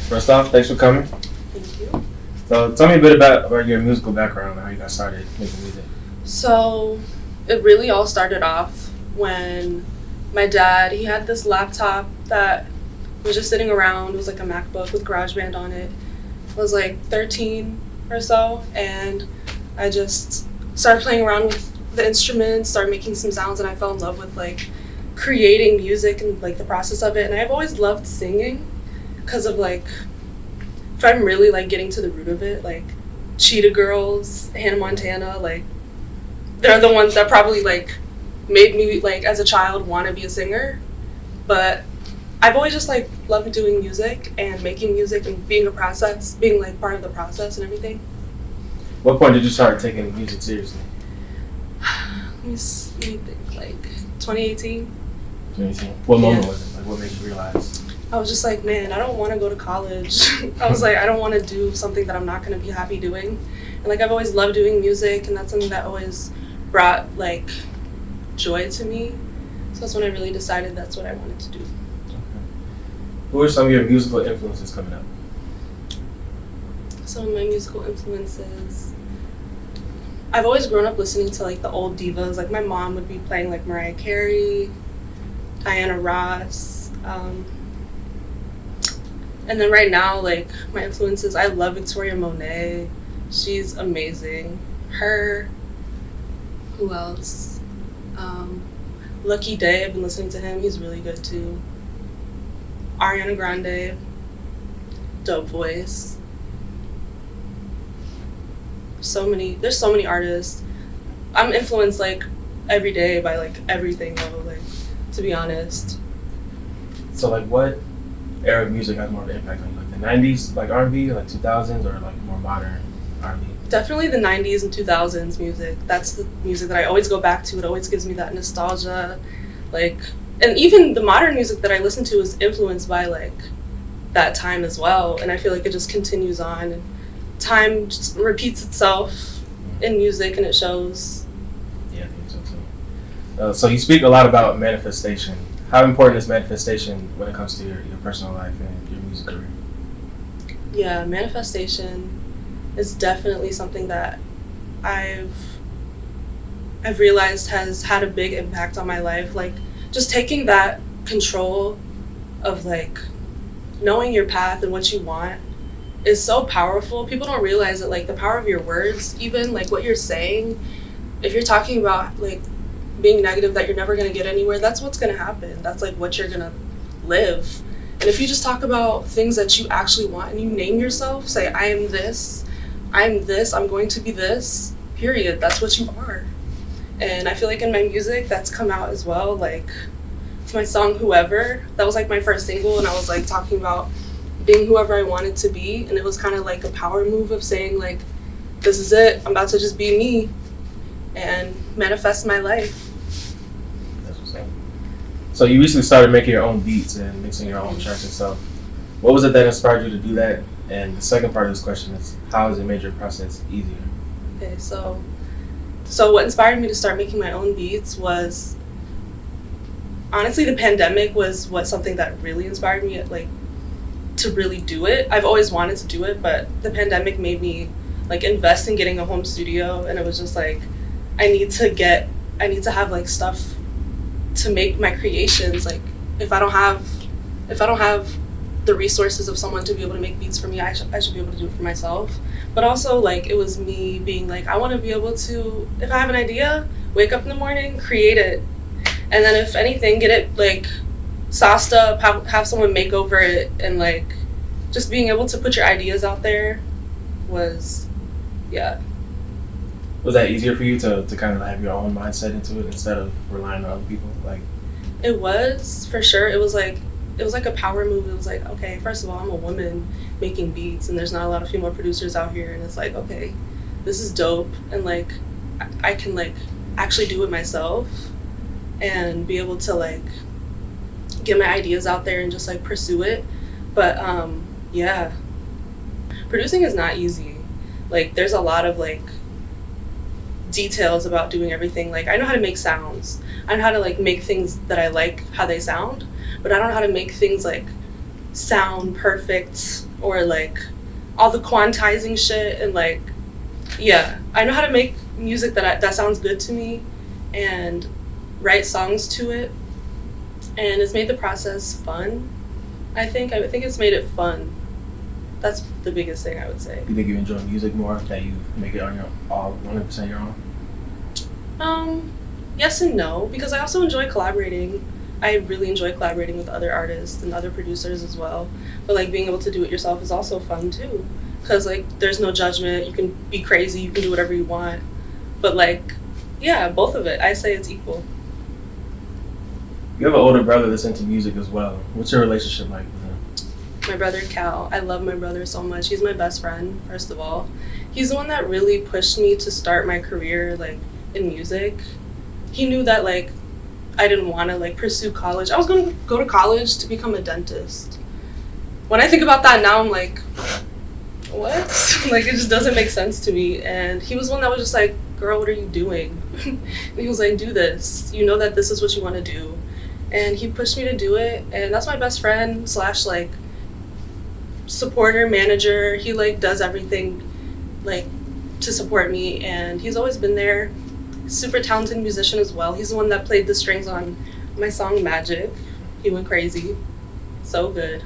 First off, thanks for coming. Thank you. So tell me a bit about your musical background and how you got started making music. So it really all started off when my dad, he had this laptop that was just sitting around. It was like a MacBook with GarageBand on it. I was like 13 or so, and I just started playing around with the instruments, started making some sounds, and I fell in love with like creating music and like the process of it. And I've always loved singing because of like, if I'm really like getting to the root of it, like Cheetah Girls, Hannah Montana, like they're the ones that probably like made me like as a child want to be a singer. But I've always just like loved doing music and making music and being like part of the process and everything. What point did you start taking music seriously? Let me think, like 2018. 2018. What moment was it? Like what made you realize? I was just like, man, I don't want to go to college. I was like, I don't want to do something that I'm not going to be happy doing. And like I've always loved doing music, and that's something that always brought like joy to me. So that's when I really decided that's what I wanted to do. Okay. Who are some of your musical influences coming up? Some of my musical influences, I've always grown up listening to like the old divas. Like my mom would be playing like Mariah Carey, Diana Ross, and then right now, like my influences, I love Victoria Monet. She's amazing. Her, who else? Lucky Day, I've been listening to him. He's really good too. Ariana Grande, dope voice. There's so many artists. I'm influenced like every day by like everything though, like to be honest. So like what era of music has more of an impact on you? Like the 90s, like R&B, or like 2000s, or like more modern R&B? Definitely the 90s and 2000s music. That's the music that I always go back to. It always gives me that nostalgia. Like, and even the modern music that I listen to is influenced by like that time as well. And I feel like it just continues on. And time just repeats itself in music, and it shows. Yeah, I think so too. So you speak a lot about manifestation. How important is manifestation when it comes to your personal life and your music career? Yeah, manifestation is definitely something that I've realized has had a big impact on my life. Like just taking that control of like knowing your path and what you want is so powerful. People don't realize that like the power of your words, even like what you're saying, if you're talking about like being negative that you're never going to get anywhere, that's what's going to happen. That's like what you're going to live. And if you just talk about things that you actually want and you name yourself, say I am this, I'm going to be this, period, that's what you are. And I feel like in my music that's come out as well. Like with my song Whoever, that was like my first single, and I was like talking about being whoever I wanted to be, and it was kind of like a power move of saying like, this is it, I'm about to just be me and manifest my life. So you recently started making your own beats and mixing your own tracks and stuff. What was it that inspired you to do that? And the second part of this question is, how has it made your process easier? Okay, so what inspired me to start making my own beats was, honestly, the pandemic was something that really inspired me like to really do it. I've always wanted to do it, but the pandemic made me like invest in getting a home studio, and it was just like, I need to have like stuff to make my creations. Like if I don't have the resources of someone to be able to make beats for me, I should be able to do it for myself. But also like it was me being like, I want to be able to, if I have an idea, wake up in the morning, create it, and then if anything, get it like sauced up, have someone make over it, and like just being able to put your ideas out there was, yeah. Was that easier for you to kind of have your own mindset into it instead of relying on other people? Like, it was, for sure. It was like a power move. It was like, okay, first of all, I'm a woman making beats, and there's not a lot of female producers out here, and it's like, okay, this is dope, and like I can like actually do it myself and be able to like get my ideas out there and just like pursue it. But yeah, producing is not easy. Like there's a lot of like details about doing everything. Like I know how to make sounds, I know how to like make things that I like how they sound, but I don't know how to make things like sound perfect or like all the quantizing shit and like, yeah, I know how to make music that sounds good to me and write songs to it, and it's made the process fun. I think it's made it fun. That's the biggest thing I would say. You think you enjoy music more, that you make it on your all 100% your own? Yes and no, because I also enjoy collaborating. I really enjoy collaborating with other artists and other producers as well. But like being able to do it yourself is also fun too, because like there's no judgment. You can be crazy. You can do whatever you want. But like, yeah, both of it. I say it's equal. You have an older brother that's into music as well. What's your relationship like with him? My brother Cal. I love my brother so much. He's my best friend, first of all. He's the one that really pushed me to start my career like in music. He knew that like I didn't want to like pursue college. I was going to go to college to become a dentist. When I think about that now, I'm like, what? Like it just doesn't make sense to me. And he was the one that was just like, girl, what are you doing? And he was like, do this. You know that this is what you want to do. And he pushed me to do it. And that's my best friend / like supporter, manager. He like does everything like to support me, and he's always been there. Super talented musician as well. He's the one that played the strings on my song Magic. He went crazy. So good.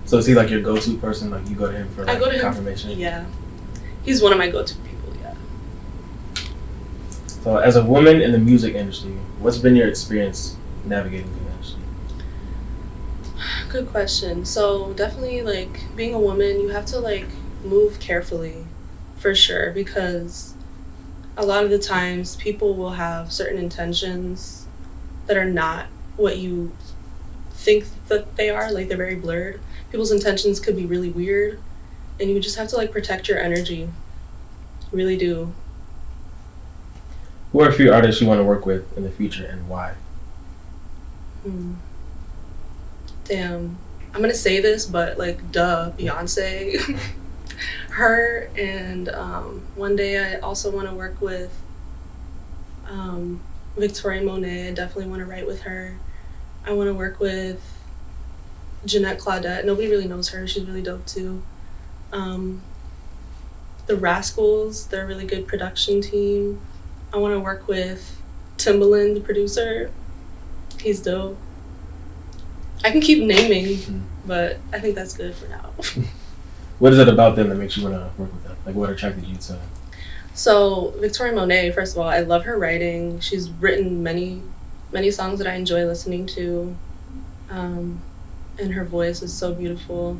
So is he like your go-to person? Like you go to him for like, I go to confirmation? him. Yeah. He's one of my go-to people, yeah. So as a woman in the music industry, what's been your experience navigating the industry? Good question. So definitely like being a woman, you have to like move carefully for sure, because a lot of the times people will have certain intentions that are not what you think that they are. Like they're very blurred. People's intentions could be really weird, and you just have to like protect your energy. You really do. Who are a few artists you want to work with in the future, and why? Damn. I'm gonna say this, but like, duh, Beyonce. Her, and one day I also want to work with Victoria Monet. I definitely want to write with her. I want to work with Jeanette Claudette. Nobody really knows her. She's really dope too. The Rascals, they're a really good production team. I want to work with Timbaland, the producer. He's dope. I can keep naming, but I think that's good for now. What is it about them that makes you want to work with them? Like what attracted you to? So Victoria Monet, first of all, I love her writing. She's written many songs that I enjoy listening to, and her voice is so beautiful.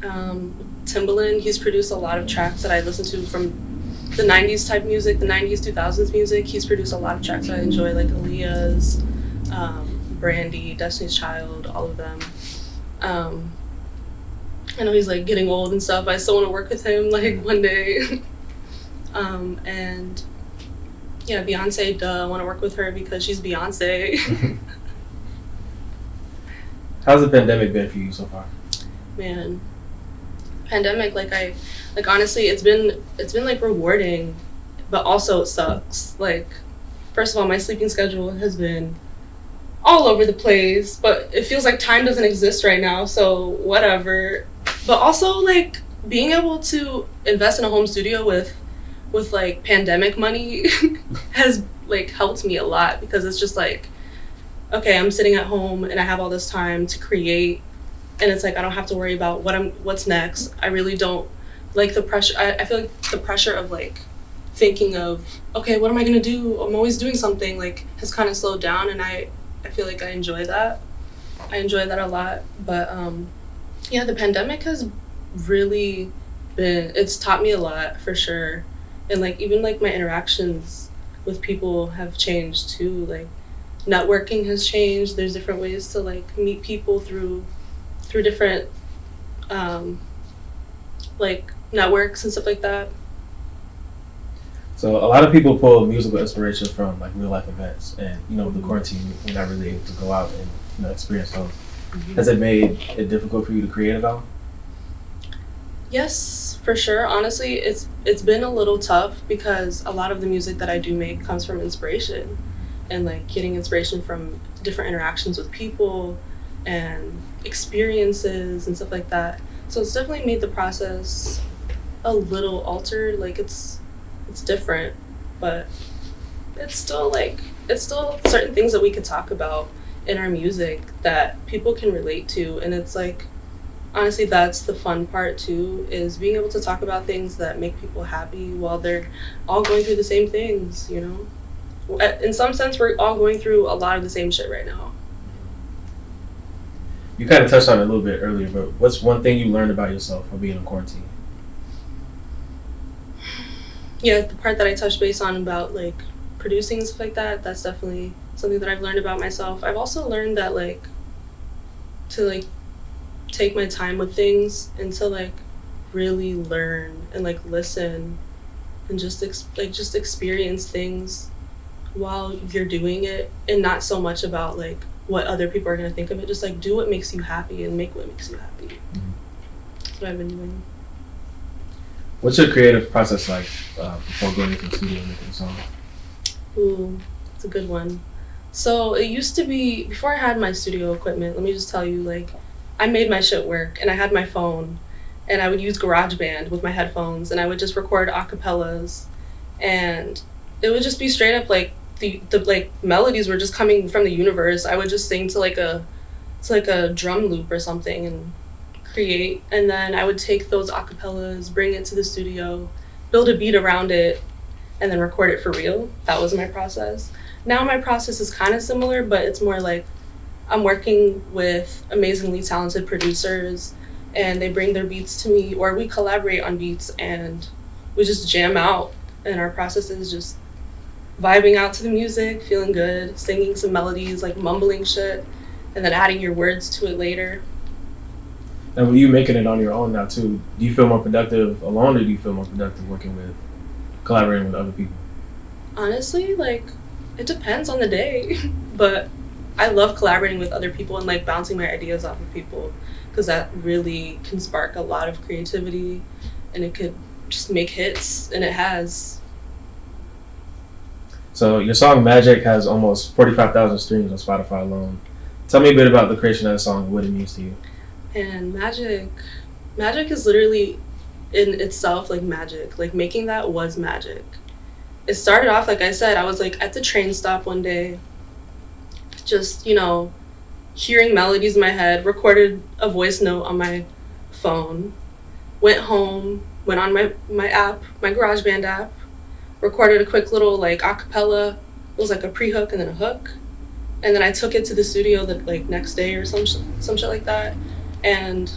Timbaland, he's produced a lot of tracks that I listen to from the 90s type music, the 90s, 2000s music. He's produced a lot of tracks that I enjoy, like Aaliyah's, Brandy, Destiny's Child, all of them. I know he's like getting old and stuff. I still want to work with him like one day. And yeah, Beyonce, duh, I want to work with her because she's Beyonce. How's the pandemic been for you so far? Man, pandemic, honestly, it's been like rewarding, but also it sucks. Like, first of all, my sleeping schedule has been all over the place, but it feels like time doesn't exist right now, so whatever. But also like being able to invest in a home studio with like pandemic money has like helped me a lot, because it's just like, okay, I'm sitting at home and I have all this time to create, and it's like I don't have to worry about what's next. I really don't like the pressure. I feel like the pressure of like thinking of, okay, what am I gonna do? I'm always doing something, like has kind of slowed down, and I feel like I enjoy that. I enjoy that a lot. But yeah, the pandemic has really it's taught me a lot for sure. And like even like my interactions with people have changed too. Like networking has changed. There's different ways to like meet people through different like networks and stuff like that. So a lot of people pull musical inspiration from like real life events, and the quarantine, we're not really able to go out and experience those. Mm-hmm. Has it made it difficult for you to create at all? Yes, for sure. Honestly, it's been a little tough, because a lot of the music that I do make comes from inspiration, and like getting inspiration from different interactions with people and experiences and stuff like that. So it's definitely made the process a little altered. Like it's different, but it's still certain things that we could talk about in our music that people can relate to, and it's like honestly that's the fun part too, is being able to talk about things that make people happy while they're all going through the same things, you know. In some sense we're all going through a lot of the same shit right now. You kind of touched on it a little bit earlier, but what's one thing you learned about yourself while being in quarantine? Yeah, the part that I touched base on about like producing and stuff like that, that's definitely something that I've learned about myself. I've also learned that like to like take my time with things and to like really learn and like listen and just just experience things while you're doing it, and not so much about like what other people are going to think of it. Just like do what makes you happy and make what makes you happy. Mm-hmm. That's what I've been doing. What's your creative process like before going into the studio and making a song? Ooh, it's a good one. So it used to be, before I had my studio equipment, let me just tell you, like, I made my shit work, and I had my phone, and I would use GarageBand with my headphones, and I would just record acapellas, and it would just be straight up like the like melodies were just coming from the universe. I would just sing to like a drum loop or something and create, and then I would take those acapellas, bring it to the studio, build a beat around it, and then record it for real. That was my process. Now my process is kind of similar, but it's more like I'm working with amazingly talented producers, and they bring their beats to me, or we collaborate on beats, and we just jam out, and our process is just vibing out to the music, feeling good, singing some melodies, like mumbling shit, and then adding your words to it later. And with you making it on your own now too, do you feel more productive alone, or do you feel more productive collaborating with other people? Honestly, like, it depends on the day, but I love collaborating with other people and like bouncing my ideas off of people, because that really can spark a lot of creativity, and it could just make hits, and it has. So your song Magic has almost 45,000 streams on Spotify alone. Tell me a bit about the creation of that song and what it means to you. And magic is literally in itself like magic. Like making that was magic. It started off, like I said, I was like at the train stop one day, just, you know, hearing melodies in my head, recorded a voice note on my phone, went home, went on my app, my GarageBand app, recorded a quick little like acapella. It was like a pre-hook and then a hook. And then I took it to the studio the like next day or some shit like that. And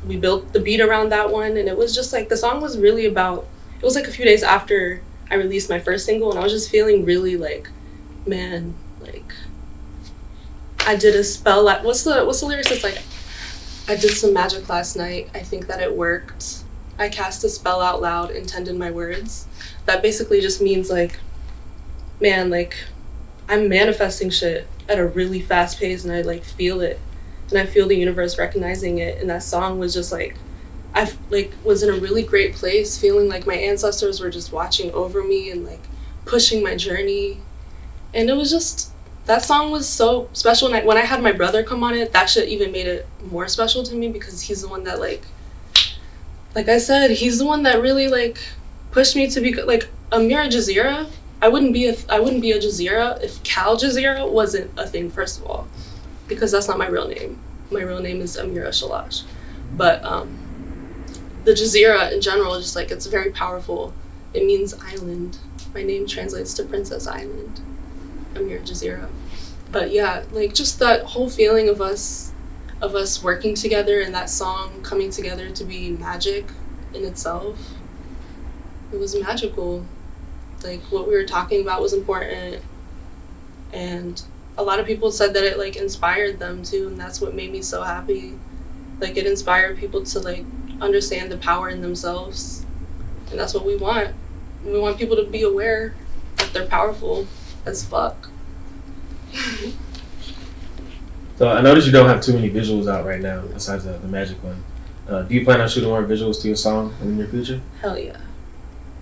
we built the beat around that one, and it was just like the song was really about, it was like a few days after I released my first single, and I was just feeling really like, man, like I did a spell, like what's the lyrics? It's like, I did some magic last night, I think that it worked, I cast a spell out loud, intended my words. That basically just means like, man, like I'm manifesting shit at a really fast pace, and I like feel it, and I feel the universe recognizing it. And that song was just like, I like was in a really great place, feeling like my ancestors were just watching over me and like pushing my journey. And it was just, that song was so special. And when I had my brother come on it, that shit even made it more special to me, because he's the one that like I said, he's the one that really like pushed me to be like Amira Jazeera. I wouldn't be a Jazeera if Cal Jazeera wasn't a thing, first of all, because that's not my real name. My real name is Amira Shalash. But the Jazeera in general is just like, it's very powerful. It means island. My name translates to Princess Island, Amira Jazeera. But yeah, like just that whole feeling of us working together, and that song coming together to be magic in itself. It was magical. Like what we were talking about was important, and a lot of people said that it like inspired them too, and that's what made me so happy. Like it inspired people to like understand the power in themselves, and that's what we want. We want people to be aware that they're powerful as fuck. So I noticed you don't have too many visuals out right now besides the magic one. Do you plan on shooting more visuals to your song in the near future? Hell yeah,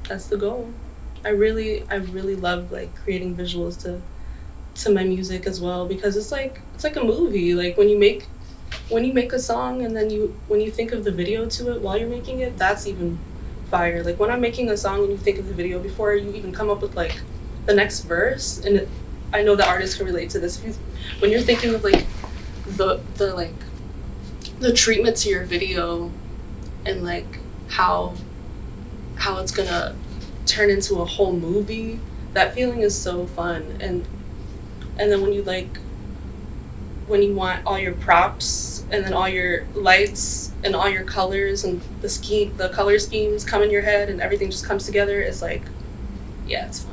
that's the goal. I really love like creating visuals to my music as well, because it's like a movie. Like when you make when you make a song and then when you think of the video to it while you're making it, that's even fire. Like when I'm making a song and you think of the video before you even come up with like the next verse, and I know the artists can relate to this. When you're thinking of like the like the treatment to your video and like how it's gonna turn into a whole movie, that feeling is so fun. And then when you want all your props and then all your lights and all your colors and the color schemes come in your head and everything just comes together, it's like, yeah, it's fun.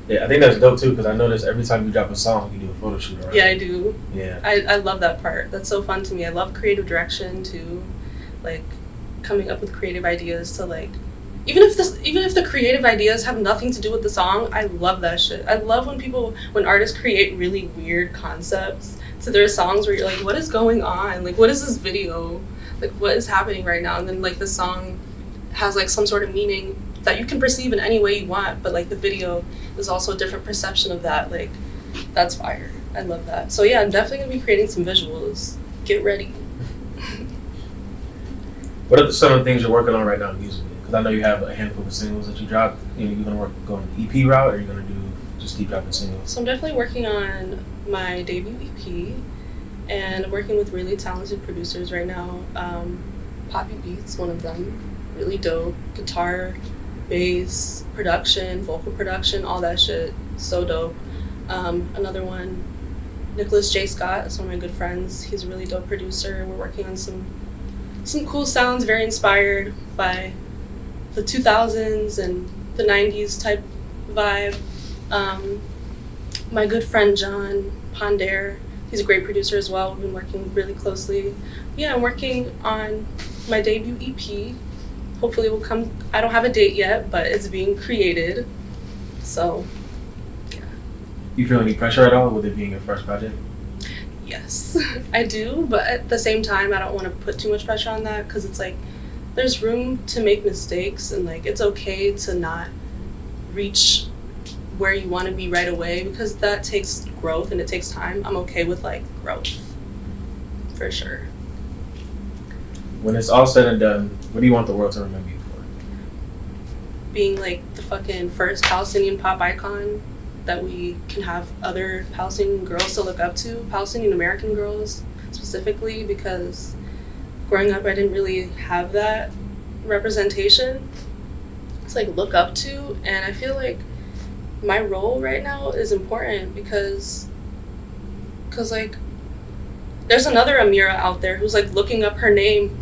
Yeah, I think that's dope too, because I notice every time you drop a song, you do a photo shoot, right? Yeah, I do. Yeah. I love that part. That's so fun to me. I love creative direction too, like coming up with creative ideas to like, even if the creative ideas have nothing to do with the song, I love that shit. I love when artists create really weird concepts to their songs where you're like, what is going on? Like, what is this video? Like, what is happening right now? And then like the song has like some sort of meaning that you can perceive in any way you want, but like the video is also a different perception of that. Like, that's fire. I love that. So yeah, I'm definitely gonna be creating some visuals. Get ready. What are some of the things you're working on right now musically? Because I know you have a handful of singles that you dropped. You know, you're gonna go on the EP route, or you're gonna just keep dropping singles? So I'm definitely working on my debut EP, and I'm working with really talented producers right now. Poppy Beats, one of them, really dope. Guitar, bass, production, vocal production, all that shit, so dope. Another one, Nicholas J. Scott, is one of my good friends. He's a really dope producer. We're working on some cool sounds, very inspired by the 2000s and the 90s type vibe. My good friend John Ponder, he's a great producer as well. We've been working really closely. Yeah, I'm working on my debut EP. Hopefully it will come. I don't have a date yet, but it's being created. So, yeah. You feel any pressure at all with it being your first project? Yes, I do, but at the same time, I don't want to put too much pressure on that, because it's like there's room to make mistakes, and like it's okay to not reach where you want to be right away, because that takes growth and it takes time. I'm okay with like growth, for sure. When it's all said and done, what do you want the world to remember you for? Being like the fucking first Palestinian pop icon that we can have other Palestinian girls to look up to, Palestinian American girls specifically, because growing up I didn't really have that representation to like look up to, and I feel like my role right now is important because like there's another Amira out there who's like looking up her name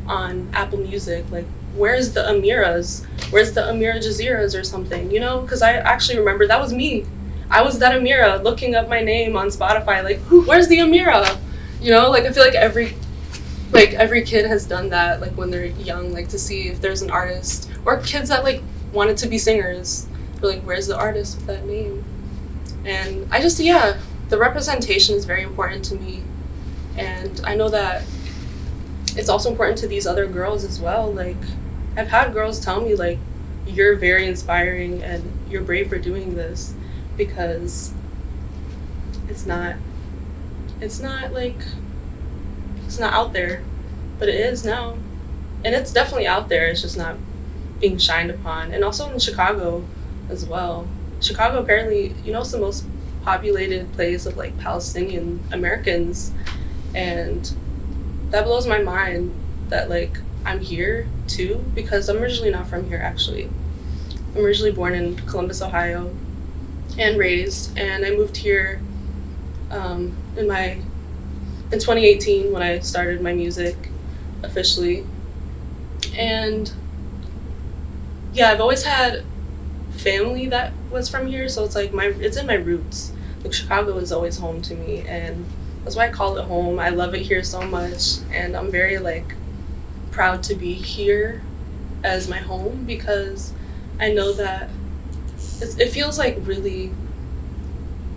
on Apple Music, like where's the Amiras? Where's the Amira Jazeeras or something, you know? Because I actually remember that was me. I was that Amira looking up my name on Spotify, like, where's the Amira? You know, like I feel like every kid has done that, like when they're young, like to see if there's an artist, or kids that like wanted to be singers, they're like, where's the artist with that name? And I just, yeah, the representation is very important to me. And I know that it's also important to these other girls as well. Like, I've had girls tell me, like, you're very inspiring and you're brave for doing this, because it's not out there, but it is now. And it's definitely out there, it's just not being shined upon. And also in Chicago as well. Chicago, apparently, you know, it's the most populated place of like Palestinian Americans, and that blows my mind that like I'm here too, because I'm originally not from here. Actually, I'm originally born in Columbus, Ohio, and raised, and I moved here in 2018 when I started my music officially. And yeah, I've always had family that was from here, so it's like it's in my roots. Like Chicago is always home to me, and that's why I call it home. I love it here so much, and I'm very like proud to be here as my home, because I know that it feels like really,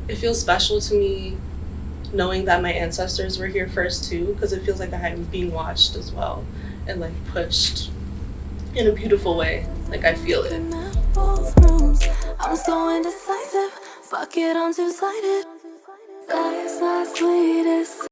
it feels special to me knowing that my ancestors were here first too, because it feels like I'm being watched as well and like pushed in a beautiful way. Like I feel it. I'm so indecisive. Fuck it, I'm two-sided. Life's not sweetest.